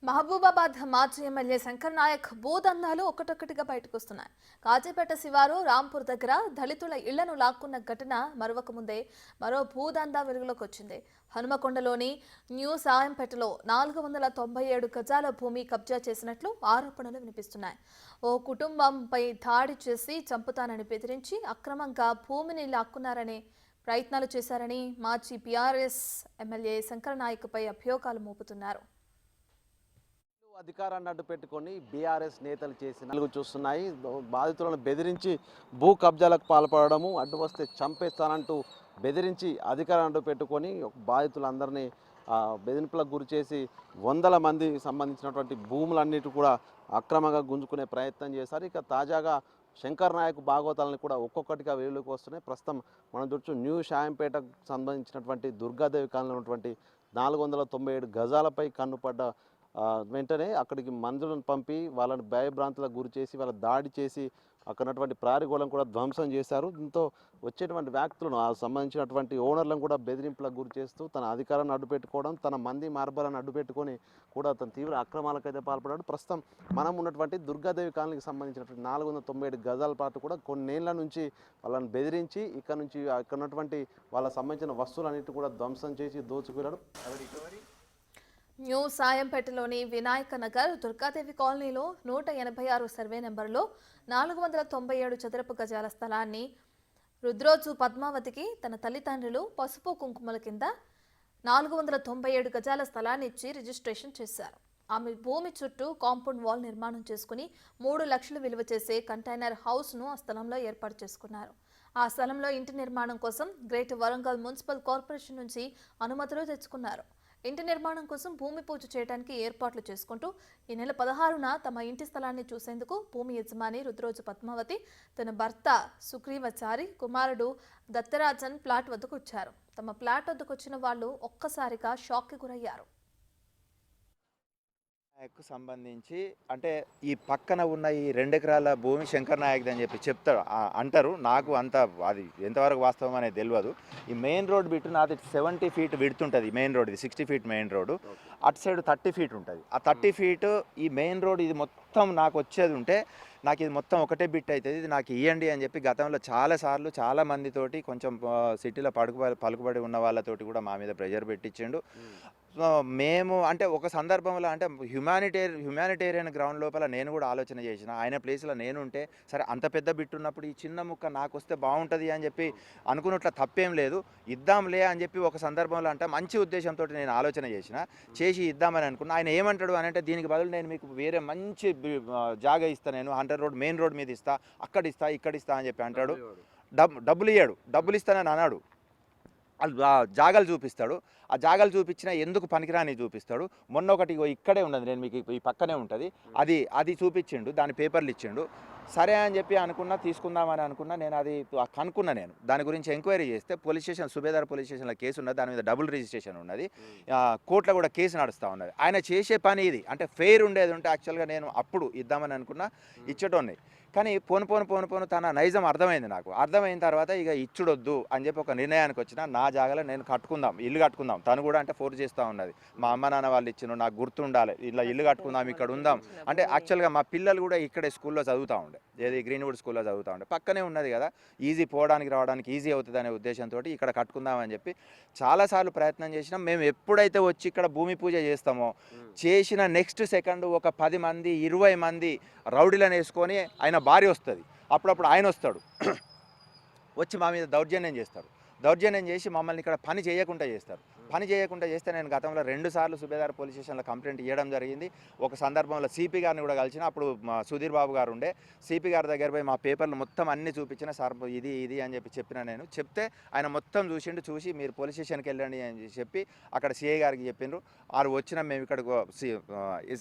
మహబూబాబాద్ మాజీ ఎమ్మెల్యే శంకర్ నాయక్ భూదందాలు ఒకటొక్కటిగా బయటకు వస్తున్నాయి. కాజీపేట శివారు రాంపూర్ దగ్గర దళితుల ఇళ్లను లాక్కున్న ఘటన మరొక ముందే మరో భూదందా వెలుగులోకి వచ్చింది. హనుమకొండలోని న్యూ సాయంపేటలో 497 గజాల భూమి కబ్జా చేసినట్లు ఆరోపణలు వినిపిస్తున్నాయి. ఓ కుటుంబంపై దాడి చేసి చంపుతానని బెదిరించి అక్రమంగా భూమిని లాక్కున్నారనే ప్రయత్నాలు చేశారని మాజీ బీఆర్ఎస్ ఎమ్మెల్యే శంకర్ నాయక్పై అభియోగాలు మోపుతున్నారు. అధికారాన్ని అడ్డు పెట్టుకొని బీఆర్ఎస్ నేతలు చేసిన చూస్తున్నాయి. బాధితులను బెదిరించి భూ కబ్జాలకు పాల్పడము, అడ్డు వస్తే చంపేస్తానంటూ బెదిరించి అధికారాన్ని అడ్డు పెట్టుకొని బాధితులందరినీ బెదిరింపులకు గురి చేసి వందల మంది సంబంధించినటువంటి భూములన్నిటి కూడా అక్రమంగా గుంజుకునే ప్రయత్నం చేశారు. ఇక తాజాగా శంకర్ నాయక్ భాగవతాలను కూడా ఒక్కొక్కటిగా వెలుగులోకి వస్తున్నాయి. ప్రస్తుతం మనం చూడొచ్చు న్యూ షాయంపేటకు సంబంధించినటువంటి దుర్గాదేవి కాలనీలో ఉన్నటువంటి 497 గజాలపై కన్నుపడ్డ వెంటనే అక్కడికి మందులను పంపి వాళ్ళని భయభ్రాంతులకు గురి చేసి వాళ్ళ దాడి చేసి అక్కడ ఉన్నటువంటి ప్రారిగోళం కూడా ధ్వంసం చేశారు. దీంతో వచ్చేటువంటి వ్యక్తులను సంబంధించినటువంటి ఓనర్లను కూడా బెదిరింపులకు గురి చేస్తూ తన అధికారాన్ని అడ్డుపెట్టుకోవడం, తన మంది మార్బలను అడ్డుపెట్టుకొని కూడా తన తీవ్ర అక్రమాలకైతే పాల్పడ్డాడు. ప్రస్తుతం మనం ఉన్నటువంటి దుర్గాదేవి కాలనీకి సంబంధించినటువంటి 497 గజాల పాటు కూడా కొన్నేళ్ల నుంచి వాళ్ళని బెదిరించి ఇక్కడ నుంచి అక్కడ ఉన్నటువంటి వాళ్ళకి సంబంధించిన వస్తువులన్నిటి కూడా ధ్వంసం చేసి దోచుకున్నాడు. న్యూ సాయంపేటలోని వినాయక నగర్ దుర్గాదేవి కాలనీలో 186 సర్వే నెంబర్లో 497 చదరపు గజాల స్థలాన్ని రుద్రోజు పద్మావతికి తన తల్లిదండ్రులు పసుపు కుంకుమల కింద 497 గజాల స్థలాన్ని ఇచ్చి రిజిస్ట్రేషన్ చేశారు. ఆమె భూమి చుట్టూ కాంపౌండ్ వాల్ నిర్మాణం చేసుకుని 3 లక్షలు విలువ చేసే కంటైనర్ హౌస్ను ఆ స్థలంలో ఏర్పాటు చేసుకున్నారు. ఆ స్థలంలో ఇంటి నిర్మాణం కోసం గ్రేట్ వరంగల్ మున్సిపల్ కార్పొరేషన్ నుంచి అనుమతులు తెచ్చుకున్నారు. ఇంటి నిర్మాణం కోసం భూమి పూజ చేయడానికి ఏర్పాట్లు చేసుకుంటూ ఈ నెల 16న తమ ఇంటి స్థలాన్ని చూసేందుకు భూమి యజమాని రుద్రోజు పద్మావతి తన భర్త సుగ్రీవచారి కుమారుడు దత్తరాజన్ ప్లాట్ వద్దకు వచ్చారు. తమ ప్లాట్ వద్దకు వచ్చిన వాళ్ళు ఒక్కసారిగా షాక్కి గురయ్యారు. నాయక్కు సంబంధించి అంటే ఈ పక్కన ఉన్న ఈ 2 ఎకరాల భూమి శంకర్ నాయక్ది అని చెప్పి చెప్తాడు అంటారు. నాకు అంత అది ఎంతవరకు వాస్తవం అనేది తెలియదు. ఈ మెయిన్ రోడ్ బిట్టు నాది 70 ఫీట్ విడుతుంటుంది. మెయిన్ రోడ్ ఇది 60 ఫీట్ మెయిన్ రోడ్డు, అటు సైడ్ 30 ఫీట్ ఉంటుంది. ఆ 30 ఫీట్ ఈ మెయిన్ రోడ్ ఇది మొత్తం నాకు వచ్చేది ఉంటే నాకు ఇది మొత్తం ఒకటే బిట్ అవుతుంది, ఇది నాకు ఇవ్వండి అని చెప్పి గతంలో చాలాసార్లు చాలా మందితోటి కొంచెం సిటీలో పలుకుబడి ఉన్న వాళ్ళతోటి కూడా మా మీద ప్రెషర్ పెట్టించిండు. సో మేము అంటే ఒక సందర్భంలో అంటే హ్యుమానిటేరియన్ గ్రౌండ్ లోపల నేను కూడా ఆలోచన చేసిన, ఆయన ప్లేస్లో నేను ఉంటే సరే అంత పెద్ద బిట్ ఉన్నప్పుడు ఈ చిన్న ముక్క నాకు వస్తే బాగుంటుంది అని చెప్పి అనుకున్నట్ల తప్పేం లేదు, ఇద్దాంలే అని చెప్పి ఒక సందర్భంలో అంటే మంచి ఉద్దేశంతో నేను ఆలోచన చేసి ఇద్దామని అనుకున్నా. ఆయన ఏమంటాడు అని అంటే దీనికి బదులు నేను మీకు వేరే మంచి జాగా ఇస్తాను, నేను 100 రోడ్ మెయిన్ రోడ్ మీద ఇస్తా, అక్కడ ఇస్తా ఇక్కడ ఇస్తా అని చెప్పి అంటాడు. డబ్బులు ఇయ్యాడు, డబ్బులు ఇస్తానని అన్నాడు. జాగాలు చూపిస్తాడు. ఆ జాగాలు చూపించినా ఎందుకు పనికిరాని చూపిస్తాడు. మొన్న ఒకటి ఇక్కడే ఉన్నది, నేను మీకు ఈ పక్కనే ఉంటుంది, అది చూపించిండు, దాని పేపర్లు ఇచ్చిండు. సరే అని చెప్పి అనుకున్నా, తీసుకుందామని అనుకున్నా. నేను అది కనుక్కున్నా. నేను దాని గురించి ఎంక్వైరీ చేస్తే పోలీస్ స్టేషన్ సుబేదార్ పోలీస్ స్టేషన్లో కేసు ఉన్నది, దాని మీద డబుల్ రిజిస్ట్రేషన్ ఉన్నది, కోర్టులో కూడా కేసు నడుస్తూ ఉన్నది. ఆయన చేసే పని ఇది అంటే ఫెయిర్ ఉండేది ఉంటే యాక్చువల్గా నేను అప్పుడు ఇద్దామని అనుకున్నా, ఇచ్చటోన్నాయి. కానీ పోను తన నైజం అర్థమైంది. నాకు అర్థమైన తర్వాత ఇక ఇచ్చుడొద్దు అని చెప్పి ఒక నిర్ణయానికి వచ్చిన, నా జాగాలో నేను ఇల్లు కట్టుకుందాం. తను కూడా అంటే ఫోర్స్ చేస్తూ ఉన్నది, మా అమ్మ నాన్న వాళ్ళు ఇచ్చిన నాకు గుర్తుండాలి, ఇలా ఇల్లు కట్టుకుందాం, ఇక్కడ ఉందాం అంటే. యాక్చువల్గా మా పిల్లలు కూడా ఇక్కడే స్కూల్లో చదువుతూ ఉండే, ఏది గ్రీన్వుడ్ స్కూల్లో చదువుతూ ఉండే, పక్కనే ఉన్నది కదా, ఈజీ పోవడానికి రావడానికి ఈజీ అవుతుంది అనే ఉద్దేశంతో ఇక్కడ కట్టుకుందామని చెప్పి చాలాసార్లు ప్రయత్నం చేసినాం. మేము ఎప్పుడైతే వచ్చి ఇక్కడ భూమి పూజ చేస్తామో చేసిన నెక్స్ట్ సెకండ్ ఒక 10 మంది 20 మంది రౌడీలను వేసుకొని ఆయన భార్య వస్తుంది, అప్పుడప్పుడు ఆయన వస్తాడు, వచ్చి మా మీద దౌర్జన్యం చేస్తారు. దౌర్జన్యం చేసి మమ్మల్ని ఇక్కడ పని చేయకుండా చేస్తే నేను గతంలో 2 సార్లు సుబేదార్ పోలీస్ స్టేషన్లో కంప్లైంట్ ఇవ్వడం జరిగింది. ఒక సందర్భంలో సిపి గారిని కూడా కలిసిన, అప్పుడు సుధీర్ బాబు గారు ఉండే, సిపి గారి దగ్గర పోయి మా పేపర్లు మొత్తం అన్నీ చూపించిన, సార్ ఇది అని చెప్పిన. నేను చెప్తే ఆయన మొత్తం చూసి మీరు పోలీస్ స్టేషన్కి వెళ్ళండి అని చెప్పి అక్కడ సిఐ గారికి చెప్పిండ్రు. వారు వచ్చిన మేము ఇక్కడికి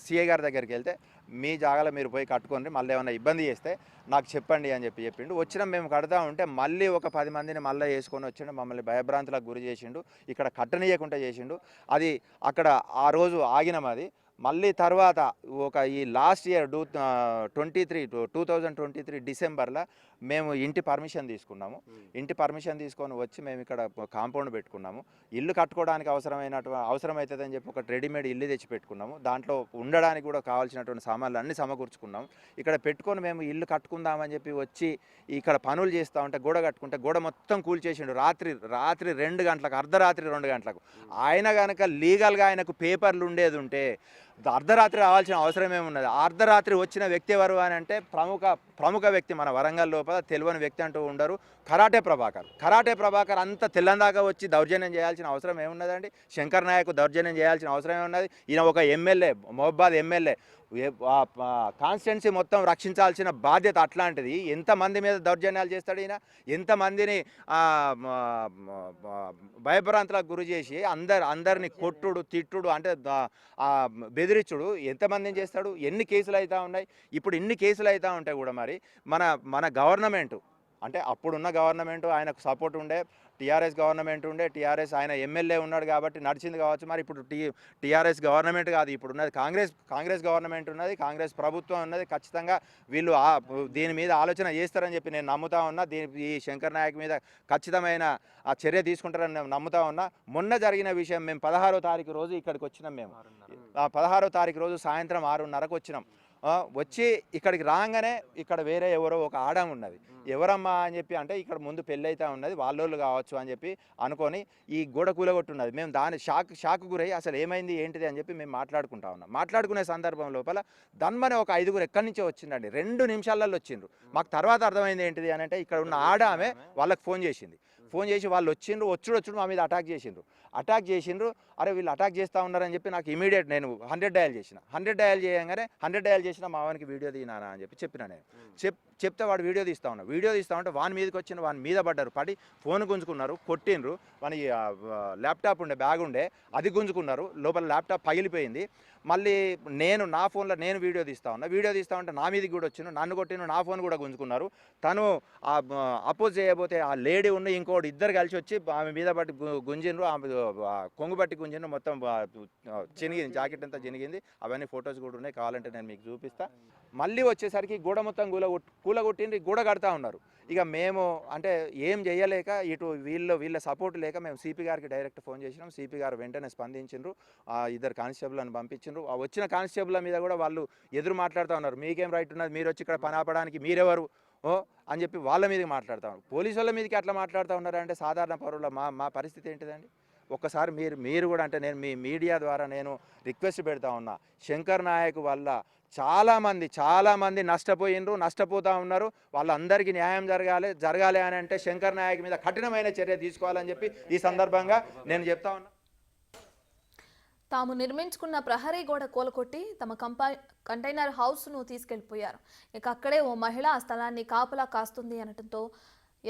సిఐ గారి దగ్గరికి వెళ్తే, మీ జాగాలో మీరు పోయి కట్టుకోండి, మళ్ళీ ఏమైనా ఇబ్బంది చేస్తే నాకు చెప్పండి అని చెప్పిండు. వచ్చినా మేము కడతా ఉంటే మళ్ళీ ఒక 10 మందిని మళ్ళీ వేసుకొని వచ్చిండు, మమ్మల్ని భయభ్రాంతులకు గురి చేసిండు, ఇక్కడ కట్టనీయకుండా చేసిండు. అది అక్కడ ఆ రోజు ఆగినాం. అది మళ్ళీ తర్వాత ఒక ఈ లాస్ట్ ఇయర్ 2023 డిసెంబర్లో మేము ఇంటి పర్మిషన్ తీసుకున్నాము. ఇంటి పర్మిషన్ తీసుకొని వచ్చి మేము ఇక్కడ కాంపౌండ్ పెట్టుకున్నాము. ఇల్లు కట్టుకోవడానికి అవసరమవుతుందని చెప్పి ఒక రెడీమేడ్ ఇల్లు తెచ్చి పెట్టుకున్నాము. దాంట్లో ఉండడానికి కూడా కావాల్సినటువంటి సామాన్లు అన్నీ సమకూర్చుకున్నాము. ఇక్కడ పెట్టుకొని మేము ఇల్లు కట్టుకుందామని చెప్పి వచ్చి ఇక్కడ పనులు చేస్తూ ఉంటే గోడ కట్టుకుంటే గోడ మొత్తం కూల్చేసిండు. రాత్రి 2 గంటలకు, అర్ధరాత్రి 2 గంటలకు. ఆయన కనుక లీగల్గా ఆయనకు పేపర్లు ఉండేది ఉంటే అర్ధరాత్రి రావాల్సిన అవసరం ఏమున్నది? అర్ధరాత్రి వచ్చిన వ్యక్తి ఎవరు అని అంటే ప్రముఖ వ్యక్తి, మన వరంగల్ లోపల తెలియని వ్యక్తి అంటూ ఉండరు, కరాటే ప్రభాకర్ అంత తెల్లందాకా వచ్చి దౌర్జన్యం చేయాల్సిన అవసరం ఏమున్నదండి? శంకర్ నాయక్ దౌర్జన్యం చేయాల్సిన అవసరం ఏమున్నది? ఈయన ఒక ఎమ్మెల్యే, మహబాద్ ఎమ్మెల్యే, కాన్స్టిట్యున్సీ మొత్తం రక్షించాల్సిన బాధ్యత అట్లాంటిది. ఎంతమంది మీద దౌర్జన్యాలు చేస్తాడు ఈయన? ఎంతమందిని భయభ్రాంతులకు గురి చేసి అందరిని కొట్టుడు, తిట్టుడు, అంటే బెదిరించుడు ఎంతమందిని చేస్తాడు? ఎన్ని కేసులు అవుతూ ఉన్నాయి? ఇప్పుడు ఇన్ని కేసులు అవుతూ ఉంటాయి కూడా మరి మన గవర్నమెంట్, అంటే అప్పుడున్న గవర్నమెంట్ ఆయనకు సపోర్ట్ ఉండే, టీఆర్ఎస్ గవర్నమెంట్ ఉండే, టీఆర్ఎస్ ఆయన ఎమ్మెల్యే ఉన్నాడు కాబట్టి నడిచింది కావచ్చు. మరి ఇప్పుడు టీఆర్ఎస్ గవర్నమెంట్ కాదు, ఇప్పుడు ఉన్నది కాంగ్రెస్ గవర్నమెంట్ ఉన్నది, కాంగ్రెస్ ప్రభుత్వం ఉన్నది. ఖచ్చితంగా వీళ్ళు దీని మీద ఆలోచన చేస్తారని చెప్పి నేను నమ్ముతా ఉన్నా. ఈ శంకర్ నాయక్ మీద ఖచ్చితమైన చర్య తీసుకుంటారని నేను నమ్ముతా ఉన్నా. మొన్న జరిగిన విషయం, మేము 16వ తారీఖు రోజు ఇక్కడికి వచ్చినాం. మేము 16వ తారీఖు రోజు సాయంత్రం 6:30కు వచ్చినాం. వచ్చి ఇక్కడికి రాగానే ఇక్కడ వేరే ఎవరో ఒక ఆడం ఉన్నది. ఎవరమ్మా అని చెప్పి అంటే ఇక్కడ ముందు పెళ్ళి అయితే ఉన్నది, వాళ్ళోళ్ళు కావచ్చు అని చెప్పి అనుకొని ఈ గోడ కూలగొట్టున్నది. మేము దాని షాక్ గురై అసలు ఏమైంది ఏంటిది అని చెప్పి మేము మాట్లాడుకుంటా ఉన్నాం. మాట్లాడుకునే సందర్భం లోపల దన్మని ఒక 5గురు ఎక్కడి నుంచో వచ్చిందండి. 2 నిమిషాలలో వచ్చిండ్రు. మాకు తర్వాత అర్థమైంది ఏంటిది అని అంటే ఇక్కడ ఉన్న ఆమె వాళ్ళకి ఫోన్ చేసి వాళ్ళు వచ్చుడు మా మీద అటాక్ చేసిండ్రు. అరే వీళ్ళు అటాక్ చేస్తూ ఉన్నారని చెప్పి నాకు ఇమీడియట్ నేను 100 డయల్ చేసిన. 100 డయల్ చేయగానే 100 డయల్ చేసిన మా వానికి వీడియో తీనానా అని చెప్పిన నేను చెప్తే వాడు వీడియో తీస్తూ ఉంటే వాని మీదకి వచ్చిన వాని మీద పడి ఫోన్ గుంజుకున్నారు, కొట్టిండ్రు. వాని ల్యాప్టాప్ ఉండే, బ్యాగ్ ఉండే, అది గుంజుకున్నారు. లోపల ల్యాప్టాప్ పగిలిపోయింది. మళ్ళీ నా ఫోన్లో నేను వీడియో తీస్తూ ఉంటే నా మీదకి కూడా వచ్చిండు, నన్ను కొట్టిన, నా ఫోన్ కూడా గుంజుకున్నారు. తను అపోజ్ చేయబోతే ఆ లేడీ ఉన్న ఇంకోటి ఇద్దరు కలిసి వచ్చి ఆమె మీద పట్టి గుంజిండ్రు. ఆమె కొంగు పట్టి గుంజిండ్రు. మొత్తం చినిగింది, జాకెట్ అంతా చినిగింది. అవన్నీ ఫొటోస్ కూడా ఉన్నాయి, కావాలంటే నేను మీకు చూపిస్తా. మళ్ళీ వచ్చేసరికి గోడ మొత్తం కూలగొట్టిండ్రు, గోడ కడతా ఉన్నారు. ఇక మేము అంటే ఏం చేయలేక ఇటు వీళ్ళ సపోర్ట్ లేక మేము సిపి గారికి డైరెక్ట్ ఫోన్ చేసినాం. సిపి గారు వెంటనే స్పందించిండ్రు. 2 కానిస్టేబుల్ని పంపించిండ్రు. ఆ వచ్చిన కానిస్టేబుల్ మీద కూడా వాళ్ళు ఎదురు మాట్లాడుతూ ఉన్నారు. మీకేం రైట్ ఉన్నది, మీరు వచ్చి ఇక్కడ పని ఆపడానికి మీరెవరు అని చెప్పి వాళ్ళ మీదకి మాట్లాడుతూ ఉన్నారు. పోలీసు వాళ్ళ మీదకి అట్లా మాట్లాడుతూ ఉన్నారంటే సాధారణ పౌరుల మా పరిస్థితి ఏంటిదండి? ఒక్కసారి మీరు కూడా అంటే నేను మీ మీడియా ద్వారా నేను రిక్వెస్ట్ పెడతా ఉన్నా. శంకర్ నాయక్ వల్ల చాలామంది నష్టపోతూ ఉన్నారు. వాళ్ళందరికీ న్యాయం జరగాలి అని అంటే శంకర్ నాయక్ మీద కఠినమైన చర్య తీసుకోవాలని చెప్పి ఈ సందర్భంగా నేను చెప్తా ఉన్నా. తాము నిర్మించుకున్న ప్రహరీ గోడ కూలకొట్టి తమ కంటైనర్ హౌస్ను తీసుకెళ్లిపోయారు. ఇక అక్కడే ఓ మహిళ ఆ స్థలాన్ని కాపలా కాస్తుంది అనడంతో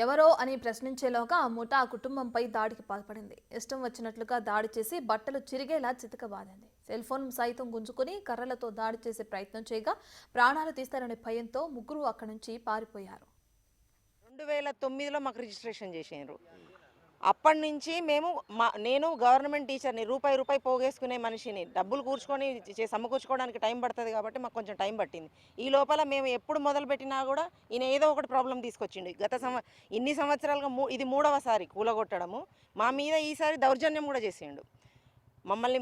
ఎవరో అని ప్రశ్నించేలోగా ఆ ముఠా ఆ కుటుంబంపై దాడికి పాల్పడింది. ఇష్టం వచ్చినట్లుగా దాడి చేసి బట్టలు చిరిగేలా చితకబాదింది. సెల్ ఫోన్ సైతం గుంజుకుని కర్రలతో దాడి చేసే ప్రయత్నం చేయగా ప్రాణాలు తీస్తారనే భయంతో ముగ్గురు అక్కడి నుంచి పారిపోయారు. 2009లో మాకు రిజిస్ట్రేషన్ చేసిండ్రు. అప్పటి నుంచి నేను గవర్నమెంట్ టీచర్ని, రూపాయి పోగేసుకునే మనిషిని, డబ్బులు కూర్చుకొని సమకూర్చుకోవడానికి టైం పడుతుంది కాబట్టి మాకు కొంచెం టైం పట్టింది. ఈ లోపల మేము ఎప్పుడు మొదలుపెట్టినా కూడా ఈయన ఏదో ఒకటి ప్రాబ్లం తీసుకొచ్చిండు. ఇన్ని సంవత్సరాలుగా ఇది 3వసారి కూలగొట్టడము. మా మీద ఈసారి దౌర్జన్యం కూడా చేసిండు. మమ్మల్ని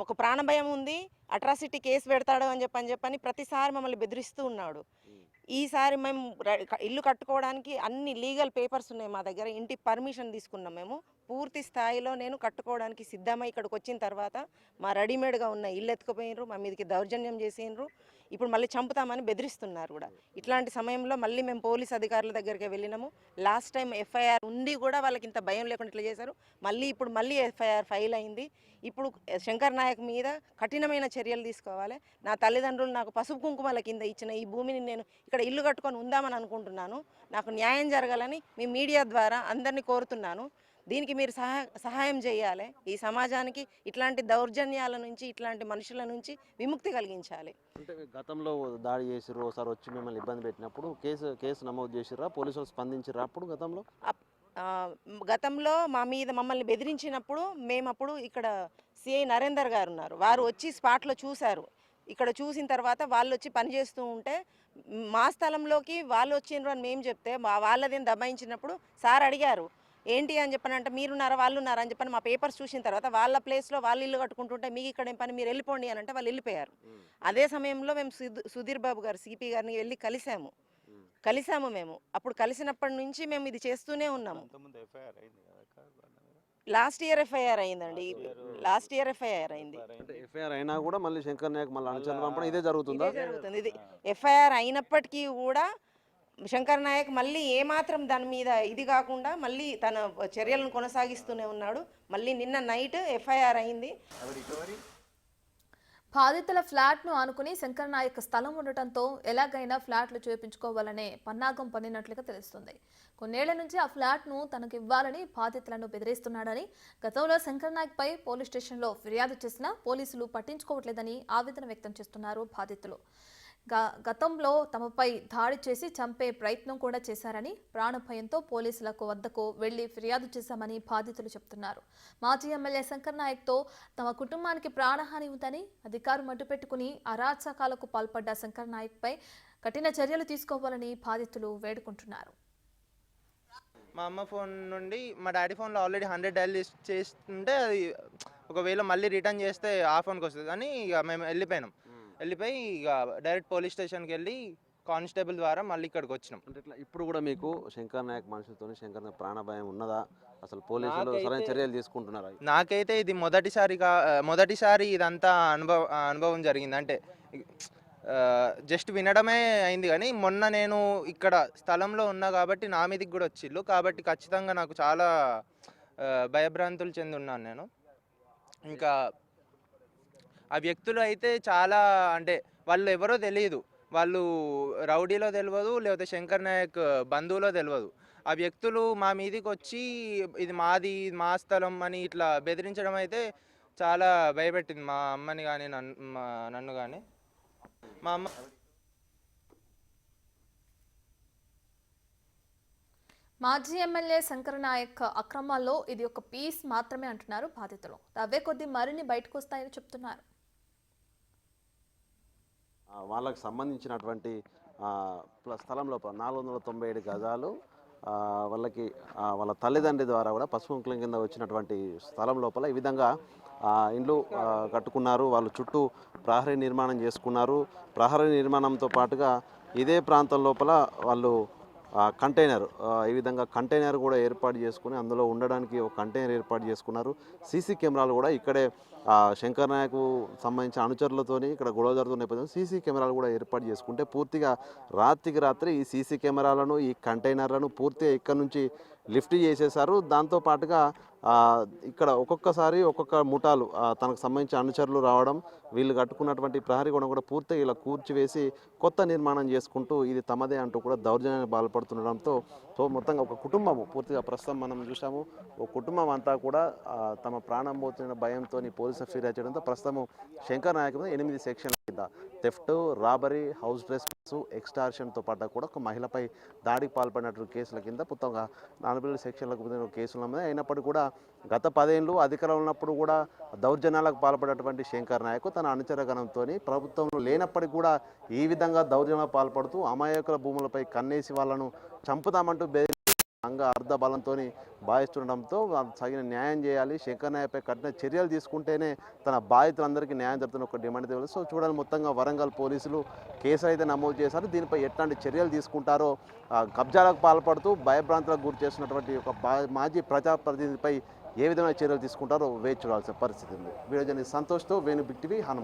ఒక ప్రాణ భయం ఉంది, అట్రాసిటీ కేసు పెడతాడు అని చెప్పని ప్రతిసారి మమ్మల్ని బెదిరిస్తూ ఉన్నాడు. ఈసారి మేము ఇల్లు కట్టుకోవడానికి అన్ని లీగల్ పేపర్స్ ఉన్నాయి మా దగ్గర. ఇంటి పర్మిషన్ తీసుకున్నాం. మేము పూర్తి స్థాయిలో నేను కట్టుకోవడానికి సిద్ధమై ఇక్కడికి వచ్చిన తర్వాత మా రెడీమేడ్గా ఉన్న ఇల్లు ఎత్తుకుపోయినరు, మా మీదకి దౌర్జన్యం చేసినరు. ఇప్పుడు మళ్ళీ చంపుతామని బెదిరిస్తున్నారు కూడా. ఇట్లాంటి సమయంలో మళ్ళీ మేము పోలీస్ అధికారుల దగ్గరికి వెళ్ళినాము. లాస్ట్ టైం ఎఫ్ఐఆర్ ఉండి కూడా వాళ్ళకి ఇంత భయం లేకుండా ఇట్లా చేశారు. ఇప్పుడు మళ్ళీ ఎఫ్ఐఆర్ ఫైల్ అయింది. ఇప్పుడు శంకర్ నాయక్ మీద కఠినమైన చర్యలు తీసుకోవాలి. నా తల్లిదండ్రులు నాకు పసుపు కుంకుమల కింద ఇచ్చిన ఈ భూమిని నేను ఇక్కడ ఇల్లు కట్టుకొని ఉందామని అనుకుంటున్నాను. నాకు న్యాయం జరగాలని మీ మీడియా ద్వారా అందరినీ కోరుతున్నాను. దీనికి మీరు సహాయం చేయాలి. ఈ సమాజానికి ఇట్లాంటి దౌర్జన్యాల నుంచి, ఇట్లాంటి మనుషుల నుంచి విముక్తి కలిగించాలి. అంటే గతంలో దాడి చేసిర్రు, ఒకసారి వచ్చి మిమ్మల్ని ఇబ్బంది పెట్టినప్పుడు కేసు నమోదు చేసిర్రా? పోలీసులు స్పందించిర్రా అప్పుడు గతంలో? గతంలో మా మీద మమ్మల్ని బెదిరించినప్పుడు మేము అప్పుడు ఇక్కడ సిఐ నరేందర్ గారు ఉన్నారు, వారు వచ్చి స్పాట్లో చూశారు. ఇక్కడ చూసిన తర్వాత వాళ్ళు వచ్చి పనిచేస్తూ ఉంటే మా స్థలంలోకి వాళ్ళు వచ్చిండ్రు అని మేము చెప్తే వాళ్ళదేం దబాయించినప్పుడు సార్ అడిగారు ఏంటి అని చెప్పానంటే మీరున్నారా వాళ్ళు ఉన్నారా అని చెప్పని మా పేపర్స్ చూసిన తర్వాత వాళ్ళ ప్లేస్లో వాళ్ళు ఇల్లు కట్టుకుంటుంటే మీకు ఇక్కడ ఏం పని, మీరు వెళ్ళిపోండి అని అంటే వాళ్ళు వెళ్ళిపోయారు. అదే సమయంలో మేము సుధీర్ బాబు గారు సిపి గారిని వెళ్ళి కలిసాము మేము. అప్పుడు కలిసినప్పటి నుంచి మేము ఇది చేస్తూనే ఉన్నాము. లాస్ట్ ఇయర్ ఎఫ్ఐఆర్ అయిందండి, లాస్ట్ ఇయర్ ఎఫ్ఐఆర్ అయింది. ఎఫ్ఐఆర్ అయినా కూడా మళ్ళీ శంకర్ నాయక్ మళ్ళీ అనుచరులు పంపడం ఇదే జరుగుతుందా? జరుగుతుంది. ఇది ఎఫ్ఐఆర్ అయినప్పటికీ కూడా శంకర్ నాయక్ మళ్ళీ ఏమాత్రం దాని మీద ఇది కాకుండా మళ్ళీ తన చర్యలను కొనసాగిస్తూనే ఉన్నాడు. మళ్ళీ నిన్న నైట్ ఎఫ్ఐఆర్ అయింది. బాధితుల ఫ్లాట్ను ఆనుకుని శంకర్ నాయక్ స్థలం ఉండటంతో ఎలాగైనా ఫ్లాట్లు చూపించుకోవాలనే పన్నాగం పన్నినట్లుగా తెలుస్తుంది. కొన్నేళ్ల నుంచి ఆ ఫ్లాట్ను తనకు ఇవ్వాలని బాధితులను బెదిరిస్తున్నాడని, గతంలో శంకర్ నాయక్ పై పోలీస్ స్టేషన్లో ఫిర్యాదు చేసినా పోలీసులు పట్టించుకోవట్లేదని ఆవేదన వ్యక్తం చేస్తున్నారు బాధితులు. గతంలో తమపై దాడి చేసి చంపే ప్రయత్నం కూడా చేశారని, ప్రాణభయంతో పోలీసులకు వద్దకు వెళ్లి ఫిర్యాదు చేశామని బాధితులు చెబుతున్నారు. మాజీ ఎమ్మెల్యే శంకర్ నాయక్తో తమ కుటుంబానికి ప్రాణహాని ఉందని అధికారులు అడ్డుపెట్టుకుని అరాచకాలకు పాల్పడ్డ శంకర్ నాయక్పై కఠిన చర్యలు తీసుకోవాలని బాధితులు వేడుకుంటున్నారు. మా అమ్మ ఫోన్ నుండి మా డాడీ ఫోన్లో ఆల్రెడీ 100 డైల్ చేస్తుంటే అది ఒకవేళ మళ్ళీ రిటర్న్ చేస్తే ఆ ఫోన్కి వస్తుంది అని ఇక మేము వెళ్ళిపోయి ఇక డైరెక్ట్ పోలీస్ స్టేషన్కి వెళ్ళి కానిస్టేబుల్ ద్వారా మళ్ళీ ఇక్కడికి వచ్చినాం. అంటే ఇట్లా ఇప్పుడు కూడా మీకు శంకర్ నాయక్ మనుషులతో శంకర్ నాయక్ ప్రాణభయం ఉన్నదా? అసలు పోలీసులు సరైన చర్యలు తీసుకుంటున్నారా? నాకైతే ఇది మొదటిసారి ఇదంతా అనుభవం జరిగింది. అంటే జస్ట్ వినడమే అయింది కానీ మొన్న నేను ఇక్కడ స్థలంలో ఉన్నా కాబట్టి నా మీదకి కూడా వచ్చిళ్ళు కాబట్టి ఖచ్చితంగా నాకు చాలా భయభ్రాంతులు చెంది ఉన్నాను నేను. ఇంకా ఆ వ్యక్తులు అయితే చాలా అంటే వాళ్ళు ఎవరో తెలియదు, వాళ్ళు రౌడీలో తెలియదు లేకపోతే శంకర్ నాయక్ బంధువులో తెలియదు. ఆ వ్యక్తులు మా మీదికి వచ్చి ఇది మాది మా స్థలం అని ఇట్లా బెదిరించడం అయితే చాలా భయపెట్టింది మా అమ్మని కానీ నన్ను కానీ. మా అమ్మ మాజీ ఎమ్మెల్యే శంకర్ నాయక్ అక్రమాల్లో ఇది ఒక పీస్ మాత్రమే అంటున్నారు బాధితులు. అవే కొద్ది మరిన్ని బయటకు వస్తాయని చెప్తున్నారు. వాళ్ళకి సంబంధించినటువంటి స్థలం లోపల 497 గజాలు వాళ్ళకి వాళ్ళ తల్లిదండ్రి ద్వారా కూడా పసుపు కుంకుమ కింద వచ్చినటువంటి స్థలం లోపల ఈ విధంగా ఇండ్లు కట్టుకున్నారు. వాళ్ళు చుట్టూ ప్రహరీ నిర్మాణం చేసుకున్నారు. ప్రహరీ నిర్మాణంతో పాటుగా ఇదే ప్రాంతం లోపల వాళ్ళు కంటైనర్ ఈ విధంగా కంటైనర్ కూడా ఏర్పాటు చేసుకుని అందులో ఉండడానికి ఒక కంటైనర్ ఏర్పాటు చేసుకున్నారు. సీసీ కెమెరాలు కూడా ఇక్కడే శంకర్ నాయక్ సంబంధించిన అనుచరులతోని ఇక్కడ గొడవ జరుగుతున్న నేపథ్యంలో సీసీ కెమెరాలు కూడా ఏర్పాటు చేసుకుంటే పూర్తిగా రాత్రికి రాత్రి ఈ సీసీ కెమెరాలను ఈ కంటైనర్లను పూర్తిగా ఇక్కడ నుంచి లిఫ్ట్ చేసేశారు. దాంతోపాటుగా ఇక్కడ ఒక్కొక్కసారి ఒక్కొక్క ముఠాలు తనకు సంబంధించిన అనుచరులు రావడం, వీళ్ళు కట్టుకున్నటువంటి ప్రహరీ గోడ కూడా పూర్తిగా ఇలా కూర్చివేసి కొత్త నిర్మాణం చేసుకుంటూ ఇది తమదే అంటూ కూడా దౌర్జన్యానికి పాల్పడుతుండడంతో మొత్తంగా ఒక కుటుంబము పూర్తిగా ప్రస్తుతం మనం చూసాము ఒక కుటుంబం అంతా కూడా తమ ప్రాణం పోతున్న భయంతో పోలీసులు ఫిర్యాదు చేయడంతో ప్రస్తుతం శంకర్ నాయక్ మీద 8 సెక్షన్ల కింద థెఫ్ట్, రాబరీ, హౌస్ డ్రెస్, ఎక్స్టార్షన్తో పాటు కూడా ఒక మహిళపై దాడికి పాల్పడినటువంటి కేసుల కింద మొత్తంగా 4 సెక్షన్లకు కేసుల మీద అయినప్పటికీ కూడా గత 10 ఏళ్ళు అధికారంలో ఉన్నప్పుడు కూడా దౌర్జన్యాలకు పాల్పడినటువంటి శంకర్ నాయక్ తన అనుచరగణంతో ప్రభుత్వంలో లేనప్పటికీ కూడా ఈ విధంగా దౌర్జన్యాలకు పాల్పడుతూ అమాయకుల భూములపై కన్నేసి వాళ్ళను చంపుతామంటూ అర్ధ బలంతో భావిస్తుండడంతో తగిన న్యాయం చేయాలి, శంకర్ నాయక్పై కఠిన చర్యలు తీసుకుంటేనే తన బాధితులందరికీ న్యాయం జరుగుతున్న ఒక డిమాండ్ తెలియదు. సో చూడాలి, మొత్తంగా వరంగల్ పోలీసులు కేసు అయితే నమోదు చేశారు. దీనిపై ఎట్లాంటి చర్యలు తీసుకుంటారో కబ్జాలకు పాల్పడుతూ భయభ్రాంతులకు గురి చేసినటువంటి ఒక మాజీ ప్రజాప్రతినిధిపై ఏ విధమైన చర్యలు తీసుకుంటారో వేచి చూడాల్సిన పరిస్థితి ఉంది. వీడియో జర్నలిస్ట్ సంతోష్తో వేణు బిగ్ టీవీ హనుమ.